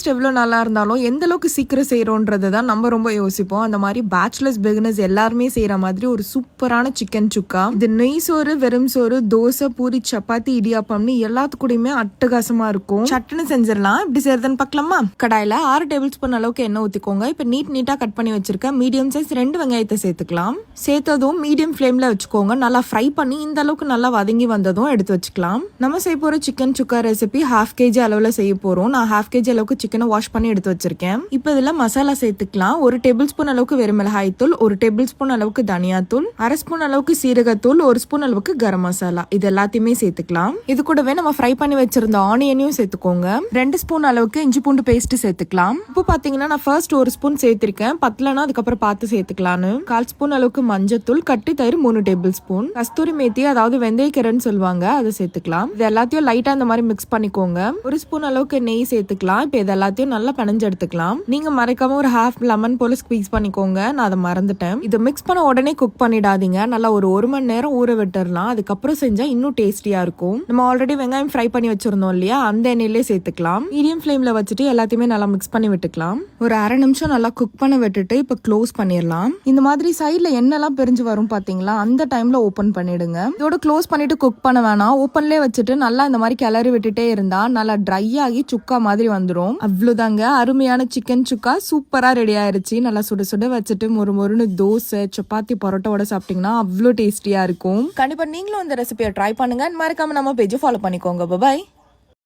Taste எவ்வளோ நல்லா இருந்தாலும் எந்த அளவுக்கு சீக்கிரம் செய்கிறோன்றது தான் நம்ம ரொம்ப யோசிப்போம். அந்த மாதிரி பேச்சுலர்ஸ் பிகினர்ஸ் எல்லாருமே செய்கிற மாதிரி ஒரு சூப்பரான சிக்கன் சுக்கா. இது நெய் சோறு, வெறும் சோறு, தோசை, பூரி, சப்பாத்தி, இடியாப்பம்னு எல்லாத்துக்கூடயுமே அட்டகாசமா இருக்கும். சட்டுன்னு செஞ்சிடலாம். இப்படி செய்யறதுன்னு பார்க்கலாமா? கடாயில 6 டேபிள் ஸ்பூன் அளவுக்கு எண்ணெய் ஊற்றிக்கோங்க. இப்போ நீட்டா கட் பண்ணி வச்சிருக்க மீடியம் சைஸ் 2 வெங்காயத்தை சேர்த்துக்கலாம். சேர்த்ததும் மீடியம் ஃப்ளேம்ல வச்சுக்கோங்க. நல்லா ஃப்ரை பண்ணி இந்த அளவுக்கு நல்லா வதங்கி வந்ததும் எடுத்து வச்சுக்கலாம். நம்ம செய்ய போற சிக்கன் சுக்கா ரெசிபி 1/2 kg அளவுல செய்ய போறோம். நான் 1/2 kg அளவுக்கு சிக்கனை வாஷ் பண்ணி எடுத்து வச்சிருக்கேன். இப்போ இதுல மசாலா சேர்த்துக்கலாம். 1 டேபிள் ஸ்பூன் அளவுக்கு வெறும் மிளகாய் தூள், 1 டேபிள் ஸ்பூன் அளவுக்கு தனியா தூள், 1/2 ஸ்பூன் அளவுக்கு சீரகத்தூள், 1 ஸ்பூன் அளவுக்கு கரம் மசாலா, இது எல்லாத்தையுமே சேர்த்துக்கலாம். இது கூடவே நம்ம ஃப்ரை பண்ணி வச்சிருந்த ஆனியனையும் சேர்த்துக்கோங்க. 2 ஸ்பூன் அளவுக்கு இஞ்சி பூண்டு பேஸ்ட் சேர்த்துக்கலாம். இப்போ பாத்தீங்கன்னா நான் ஃபர்ஸ்ட் 1 ஸ்பூன் சேர்த்திருக்கேன். பத்தலனா அதுக்கப்புறம் பார்த்து சேர்த்துக்கலான்னு. 1/4 ஸ்பூன் அளவுக்கு மஞ்சத்தூள், கட்டி தயிர் 3 டேபிள் ஸ்பூன், கஸ்தூரி மேத்தி அதாவது வெந்தயக்கீரைன்னு சொல்லுவாங்க, அதை சேர்த்துக்கலாம். இது எல்லாத்தையும் லைட்டா இந்த மாதிரி மிக்ஸ் பண்ணிக்கோங்க. 1 ஸ்பூன் அளவுக்கு நெய் சேர்த்துக்கலாம். இப்போ இது எல்லாத்தையும் நல்லா பிணைஞ்சு எடுத்துக்கலாம். நீங்க மறைக்காம ஒரு 1/2 லெமன் போல ஸ்குவீஸ் பண்ணிக்கோங்க. நான் அதை மறந்துட்டேன். இதை மிக்ஸ் பண்ண உடனே குக் பண்ணிடாதீங்க. நல்லா ஒரு 1 மணி நேரம் ஊற விட்டுறலாம். அதுக்கப்புறம் செஞ்சா இன்னும் டேஸ்டியா இருக்கும். நம்ம ஆல்ரெடி வெங்காயம் ஃப்ரை பண்ணி வச்சிருந்தோம் இல்லையா, அந்த எண்ணெயிலே சேர்த்துக்கலாம். மீடியம் ஃப்ளேம்ல வச்சுட்டு எல்லாத்தையுமே நல்லா மிக்ஸ் பண்ணி விட்டுக்கலாம். ஒரு 1/2 நிமிஷம் நல்லா குக் பண்ண விட்டுட்டு இப்போ க்ளோஸ் பண்ணிடலாம். இந்த மாதிரி சைட்ல எண்ணெய்லாம் பிரிஞ்சு வரும் பாத்தீங்களா, அந்த டைம்ல ஓபன் பண்ணிடுங்க. இதோட க்ளோஸ் பண்ணிட்டு குக் பண்ண வேணாம். ஓப்பன்லேயே வச்சுட்டு நல்லா இந்த மாதிரி கிளறி விட்டுட்டே இருந்தா நல்லா ட்ரை ஆகி சுக்கா மாதிரி வந்துடும். அவ்வளவுதாங்க, அருமையான சிக்கன் சுக்கா சூப்பரா ரெடி ஆயிருச்சு. நல்லா சுட சுட வச்சுட்டு மொறுன்னு தோசை, சப்பாத்தி, பரோட்டாவோட சாப்பிட்டீங்கன்னா அவ்வளோ டேஸ்டியா இருக்கும். கண்டிப்பா நீங்களும் இந்த ரெசிபியை ட்ரை பண்ணுங்க. மறக்காம நம்ம பேஜை ஃபாலோ பண்ணிக்கோங்க. பாய்.